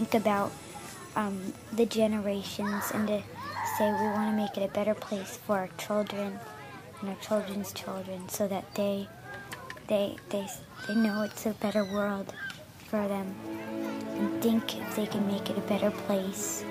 think about the generations and to say we want to make it a better place for our children and our children's children, so that they know it's a better world for them and think if they can make it a better place.